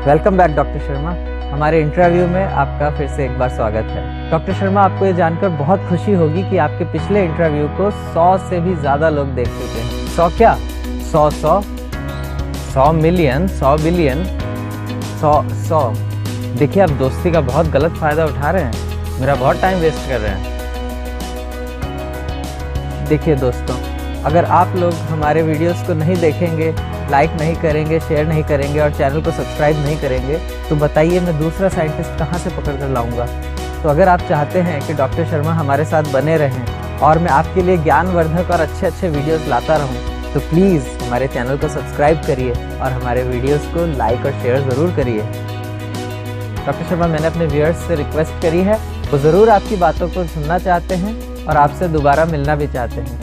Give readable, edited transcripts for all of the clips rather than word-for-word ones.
Welcome back doctor Sharma. हमारे interview में आपका फिर से एक बार स्वागत है। डॉक्टर शर्मा, आपको ये जानकर बहुत खुशी होगी कि आपके पिछले इंटरव्यू को 100 से भी ज़्यादा लोग देख चुके हैं। 100 क्या, 100 मिलियन, 100 बिलियन, 100। देखिए, आप दोस्ती का बहुत गलत फ़ायदा उठा रहे हैं, मेरा बहुत टाइम वेस्ट कर रहे हैं। देखिए दोस्तों, अगर आप लोग हमारे वीडियोस को नहीं देखेंगे, लाइक नहीं करेंगे, शेयर नहीं करेंगे और चैनल को सब्सक्राइब नहीं करेंगे तो बताइए मैं दूसरा साइंटिस्ट कहाँ से पकड़ कर लाऊंगा। तो अगर आप चाहते हैं कि डॉक्टर शर्मा हमारे साथ बने रहें और मैं आपके लिए ज्ञानवर्धक और अच्छे वीडियोस लाता रहूं, तो प्लीज़ हमारे चैनल को सब्सक्राइब करिए और हमारे वीडियोस को लाइक और शेयर ज़रूर करिए। डॉक्टर शर्मा, मैंने अपने व्यूअर्स से रिक्वेस्ट करी है, वो ज़रूर आपकी बातों को सुनना चाहते हैं और आपसे दोबारा मिलना भी चाहते हैं।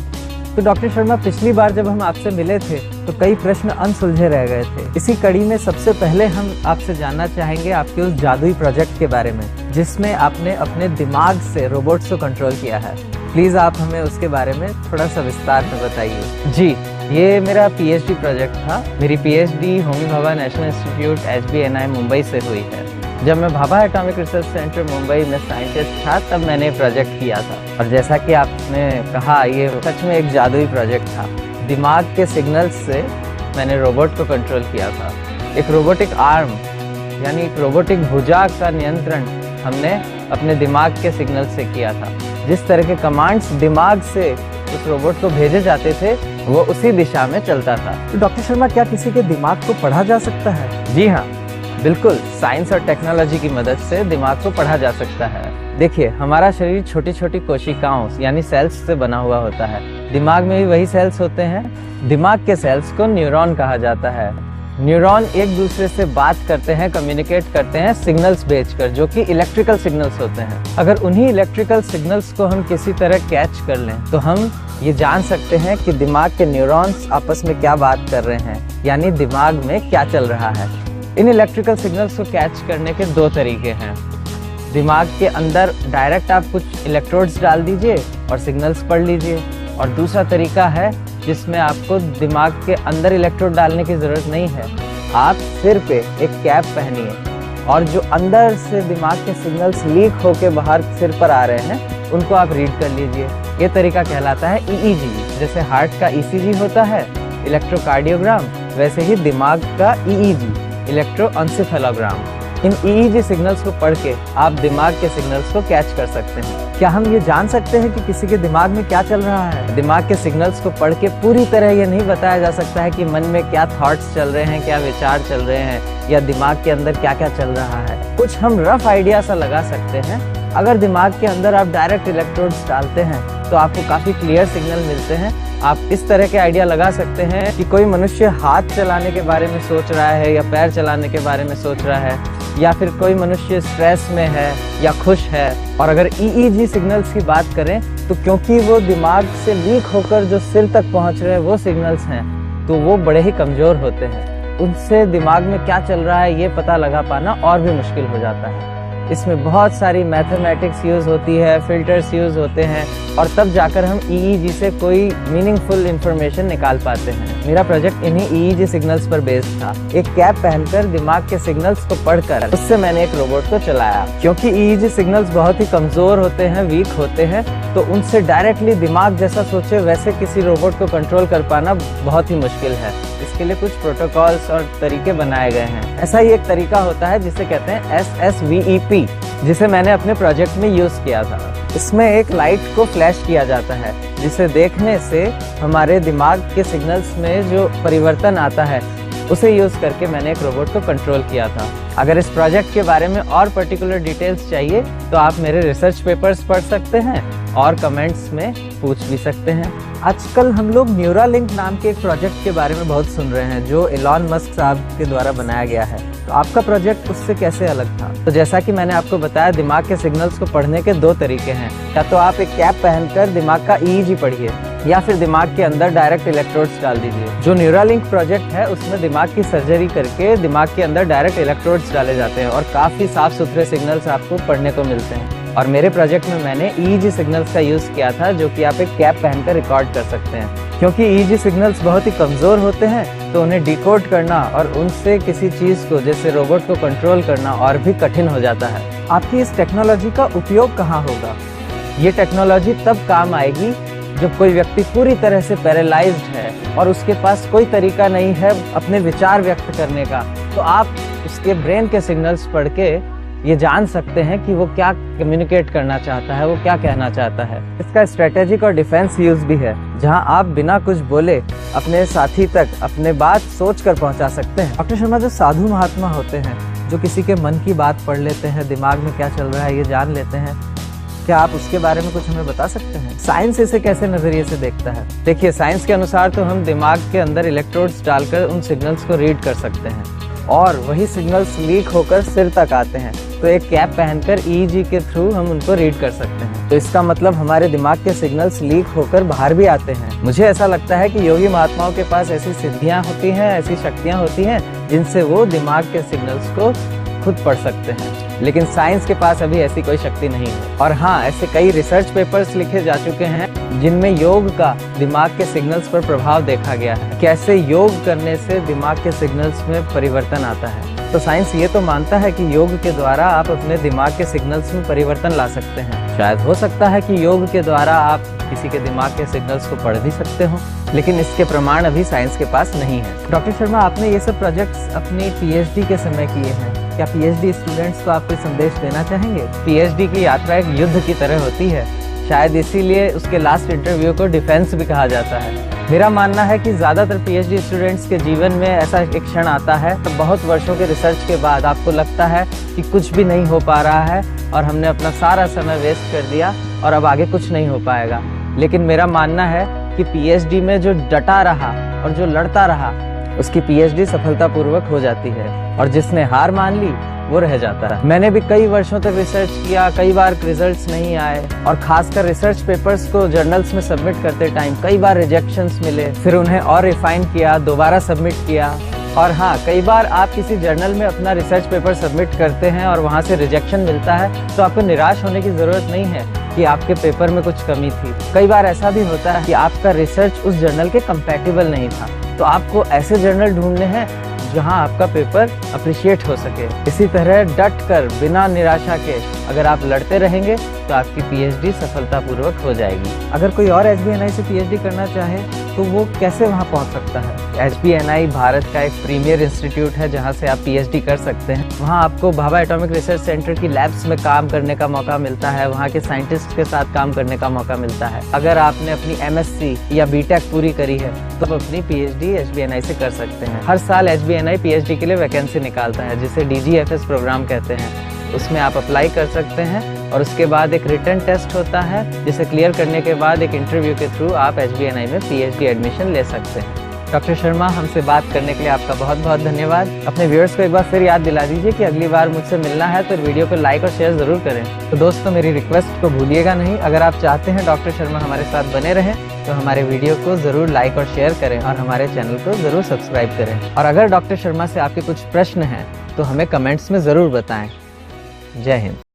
तो डॉक्टर शर्मा, पिछली बार जब हम आपसे मिले थे तो कई प्रश्न अनसुलझे रह गए थे। इसी कड़ी में सबसे पहले हम आपसे जानना चाहेंगे आपके उस जादुई प्रोजेक्ट के बारे में जिसमें आपने अपने दिमाग से रोबोट्स को कंट्रोल किया है। प्लीज़ आप हमें उसके बारे में थोड़ा सा विस्तार में बताइए। जी, ये मेरा पीएचडी प्रोजेक्ट था। मेरी PhD Homi Bhabha national institute HBNI Mumbai से हुई है। जब मैं Bhabha atomic research centre Mumbai में साइंटिस्ट था तब मैंने प्रोजेक्ट किया था। और जैसा कि आपने कहा, ये सच में एक जादुई प्रोजेक्ट था। दिमाग के सिग्नल्स से मैंने रोबोट को कंट्रोल किया था। एक रोबोटिक आर्म यानी एक रोबोटिक भुजा का नियंत्रण हमने अपने दिमाग के सिग्नल से किया था। जिस तरह के कमांड्स दिमाग से उस रोबोट को भेजे जाते थे वो उसी दिशा में चलता था। तो डॉक्टर शर्मा, क्या किसी के दिमाग को पढ़ा जा सकता है? जी हाँ, बिल्कुल। साइंस और टेक्नोलॉजी की मदद से दिमाग को पढ़ा जा सकता है। देखिए, हमारा शरीर छोटी छोटी कोशिकाओं यानी सेल्स से बना हुआ होता है। दिमाग में भी वही सेल्स होते हैं। दिमाग के सेल्स को न्यूरॉन कहा जाता है। न्यूरॉन एक दूसरे से बात करते हैं, कम्युनिकेट करते हैं सिग्नल्स भेजकर, जो कि इलेक्ट्रिकल सिग्नल्स होते हैं। अगर उन्हीं इलेक्ट्रिकल सिग्नल्स को हम किसी तरह कैच कर लें तो हम ये जान सकते हैं कि दिमाग के न्यूरॉन्स आपस में क्या बात कर रहे हैं, यानी दिमाग में क्या चल रहा है। इन इलेक्ट्रिकल सिग्नल्स को कैच करने के दो तरीके हैं। दिमाग के अंदर डायरेक्ट आप कुछ इलेक्ट्रोड्स डाल दीजिए और सिग्नल्स पढ़ लीजिए, और दूसरा तरीका है जिसमें आपको दिमाग के अंदर इलेक्ट्रोड डालने की ज़रूरत नहीं है। आप सिर पे एक कैप पहनिए और जो अंदर से दिमाग के सिग्नल्स लीक होके बाहर सिर पर आ रहे हैं उनको आप रीड कर लीजिए। ये तरीका कहलाता है EEG। जैसे हार्ट का ECG होता है, इलेक्ट्रोकार्डियोग्राम, वैसे ही दिमाग का EEG, इलेक्ट्रोएन्सेफेलोग्राम। इन EEG सिग्नल्स को पढ़ के आप दिमाग के सिग्नल्स को कैच कर सकते हैं। क्या हम ये जान सकते हैं कि किसी के दिमाग में क्या चल रहा है? दिमाग के सिग्नल्स को पढ़ के पूरी तरह ये नहीं बताया जा सकता है कि मन में क्या थॉट्स चल रहे हैं, क्या विचार चल रहे हैं, या दिमाग के अंदर क्या क्या चल रहा है। कुछ हम रफ आइडिया सा लगा सकते हैं। अगर दिमाग के अंदर आप डायरेक्ट इलेक्ट्रोड्स डालते हैं तो आपको काफ़ी क्लियर सिग्नल मिलते हैं। आप इस तरह के आइडिया लगा सकते हैं कि कोई मनुष्य हाथ चलाने के बारे में सोच रहा है या पैर चलाने के बारे में सोच रहा है, या फिर कोई मनुष्य स्ट्रेस में है या खुश है। और अगर EEG सिग्नल्स की बात करें तो क्योंकि वो दिमाग से लीक होकर जो सिर तक पहुंच रहे हैं वो सिग्नल्स हैं, तो वो बड़े ही कमज़ोर होते हैं। उनसे दिमाग में क्या चल रहा है ये पता लगा पाना और भी मुश्किल हो जाता है। इसमें बहुत सारी मैथमेटिक्स यूज़ होती है, फिल्टर्स यूज़ होते हैं, और तब जाकर हम EEG से कोई मीनिंगफुल इन्फॉर्मेशन निकाल पाते हैं। मेरा प्रोजेक्ट इन्हीं EEG सिग्नल्स पर बेस्ड था। एक कैप पहनकर दिमाग के सिग्नल्स को पढ़कर उससे मैंने एक रोबोट को चलाया। क्योंकि EEG सिग्नल्स बहुत ही कमज़ोर होते हैं, वीक होते हैं, तो उनसे डायरेक्टली दिमाग जैसा सोचे वैसे किसी रोबोट को कंट्रोल कर पाना बहुत ही मुश्किल है। इसके लिए कुछ प्रोटोकॉल्स और तरीके बनाए गए हैं। ऐसा ही एक तरीका होता है जिसे कहते हैं SSVEP, जिसे मैंने अपने प्रोजेक्ट में यूज़ किया था। इसमें एक लाइट को फ्लैश किया जाता है जिसे देखने से हमारे दिमाग के सिग्नल्स में जो परिवर्तन आता है उसे यूज़ करके मैंने एक रोबोट को कंट्रोल किया था। अगर इस प्रोजेक्ट के बारे में और पर्टिकुलर डिटेल्स चाहिए तो आप मेरे रिसर्च पेपर्स पढ़ सकते हैं और कमेंट्स में पूछ भी सकते हैं। आजकल हम लोग न्यूरालिंक नाम के एक प्रोजेक्ट के बारे में बहुत सुन रहे हैं जो एलॉन मस्क साहब के द्वारा बनाया गया है। तो आपका प्रोजेक्ट उससे कैसे अलग था? तो जैसा कि मैंने आपको बताया, दिमाग के सिग्नल्स को पढ़ने के दो तरीके हैं। या तो आप एक कैप पहनकर दिमाग का EEG पढ़िए, या फिर दिमाग के अंदर डायरेक्ट इलेक्ट्रोड्स डाल दीजिए। जो न्यूरालिंक प्रोजेक्ट है उसमें दिमाग की सर्जरी करके दिमाग के अंदर डायरेक्ट इलेक्ट्रोड्स डाले जाते हैं और काफ़ी साफ सुथरे सिग्नल्स आपको पढ़ने को मिलते हैं। और मेरे प्रोजेक्ट में मैंने EEG सिग्नल्स का यूज़ किया था, जो कि आप एक कैप पहनकर रिकॉर्ड कर सकते हैं। क्योंकि ईईजी सिग्नल्स बहुत ही कमज़ोर होते हैं तो उन्हें डिकोड करना और उनसे किसी चीज़ को जैसे रोबोट को कंट्रोल करना और भी कठिन हो जाता है। आपकी इस टेक्नोलॉजी का उपयोग कहाँ होगा? ये टेक्नोलॉजी तब काम आएगी जब कोई व्यक्ति पूरी तरह से पैरालाइज्ड है और उसके पास कोई तरीका नहीं है अपने विचार व्यक्त करने का, तो आप उसके ब्रेन के सिग्नल्स पढ़ के ये जान सकते हैं कि वो क्या कम्युनिकेट करना चाहता है, वो क्या कहना चाहता है। इसका स्ट्रेटेजिक और डिफेंस यूज भी है, जहां आप बिना कुछ बोले अपने साथी तक अपने बात सोच कर पहुंचा सकते हैं। डॉक्टर शर्मा, जो साधु महात्मा होते हैं, जो किसी के मन की बात पढ़ लेते हैं, दिमाग में क्या चल रहा है ये जान लेते हैं, क्या आप उसके बारे में कुछ हमें बता सकते हैं? साइंस इसे कैसे नजरिए से देखता है? देखिए, साइंस के अनुसार तो हम दिमाग के अंदर इलेक्ट्रोड्स डालकर उन सिग्नल्स को रीड कर सकते हैं और वही सिग्नल्स लीक होकर सिर तक आते हैं, तो एक कैप पहनकर ईईजी के थ्रू हम उनको रीड कर सकते हैं। तो इसका मतलब हमारे दिमाग के सिग्नल्स लीक होकर बाहर भी आते हैं। मुझे ऐसा लगता है कि योगी महात्माओं के पास ऐसी सिद्धियां होती हैं, ऐसी शक्तियां होती हैं जिनसे वो दिमाग के सिग्नल्स को खुद पढ़ सकते हैं, लेकिन साइंस के पास अभी ऐसी कोई शक्ति नहीं है। और हाँ, ऐसे कई रिसर्च पेपर्स लिखे जा चुके हैं जिनमें योग का दिमाग के सिग्नल्स पर प्रभाव देखा गया है, कैसे योग करने से दिमाग के सिग्नल्स में परिवर्तन आता है। तो साइंस ये तो मानता है कि योग के द्वारा आप अपने दिमाग के सिग्नल्स में परिवर्तन ला सकते हैं। शायद हो सकता है कि योग के द्वारा आप किसी के दिमाग के सिग्नल्स को पढ़ भी सकते हो, लेकिन इसके प्रमाण अभी साइंस के पास नहीं है। डॉक्टर शर्मा, आपने ये सब प्रोजेक्ट्स अपनी पीएचडी के समय किए हैं, क्या पीएचडी स्टूडेंट्स को आप कोई संदेश देना चाहेंगे? पीएचडी की यात्रा एक युद्ध की तरह होती है, शायद इसीलिए उसके लास्ट इंटरव्यू को डिफेंस भी कहा जाता है। मेरा मानना है कि ज़्यादातर पीएचडी स्टूडेंट्स के जीवन में ऐसा एक क्षण आता है तो बहुत वर्षों के रिसर्च के बाद आपको लगता है कि कुछ भी नहीं हो पा रहा है और हमने अपना सारा समय वेस्ट कर दिया और अब आगे कुछ नहीं हो पाएगा। लेकिन मेरा मानना है कि पीएचडी में जो डटा रहा और जो लड़ता रहा उसकी पीएचडी सफलतापूर्वक हो जाती है, और जिसने हार मान ली वो रह जाता है। मैंने भी कई वर्षों तक रिसर्च किया, कई बार रिजल्ट्स नहीं आए, और खासकर रिसर्च पेपर्स को जर्नल्स में सबमिट करते टाइम कई बार रिजेक्शंस मिले, फिर उन्हें और रिफाइन किया, दोबारा सबमिट किया। और हाँ, कई बार आप किसी जर्नल में अपना रिसर्च पेपर सबमिट करते हैं और वहाँ से रिजेक्शन मिलता है तो आपको निराश होने की ज़रूरत नहीं है कि आपके पेपर में कुछ कमी थी। कई बार ऐसा भी होता है कि आपका रिसर्च उस जर्नल के कंपैटिबल नहीं था, तो आपको ऐसे जर्नल ढूंढने हैं जहां आपका पेपर अप्रिशिएट हो सके। इसी तरह डट कर बिना निराशा के अगर आप लड़ते रहेंगे तो आपकी पीएचडी सफलतापूर्वक हो जाएगी। अगर कोई और एचबीएनआई से पीएचडी करना चाहे तो वो कैसे वहां पहुंच सकता है? एचबीएनआई भारत का एक प्रीमियर इंस्टीट्यूट है जहां से आप पीएचडी कर सकते हैं। वहां आपको भाभा एटॉमिक रिसर्च सेंटर की लैब्स में काम करने का मौका मिलता है, वहां के साइंटिस्ट के साथ काम करने का मौका मिलता है। अगर आपने अपनी एमएससी या बीटेक पूरी करी है तो आप अपनी पीएचडी एचबीएनआई से कर सकते हैं। हर साल एचबीएनआई पीएचडी के लिए वैकेंसी निकालता है जिसे डीजीएफएस प्रोग्राम कहते हैं। उसमें आप अप्लाई कर सकते हैं और उसके बाद एक रिटन टेस्ट होता है जिसे क्लियर करने के बाद एक इंटरव्यू के थ्रू आप एचबीएनआई में पीएचडी एडमिशन ले सकते हैं। डॉक्टर शर्मा, हमसे बात करने के लिए आपका बहुत बहुत धन्यवाद। अपने व्यूअर्स को एक बार फिर याद दिला दीजिए कि अगली बार मुझसे मिलना है तो वीडियो को लाइक और शेयर ज़रूर करें। तो दोस्तों, मेरी रिक्वेस्ट को भूलिएगा नहीं। अगर आप चाहते हैं डॉक्टर शर्मा हमारे साथ बने रहें तो हमारे वीडियो को ज़रूर लाइक और शेयर करें और हमारे चैनल को ज़रूर सब्सक्राइब करें। और अगर डॉक्टर शर्मा से आपके कुछ प्रश्न हैं तो हमें कमेंट्स में ज़रूर बताएं। जय हिंद।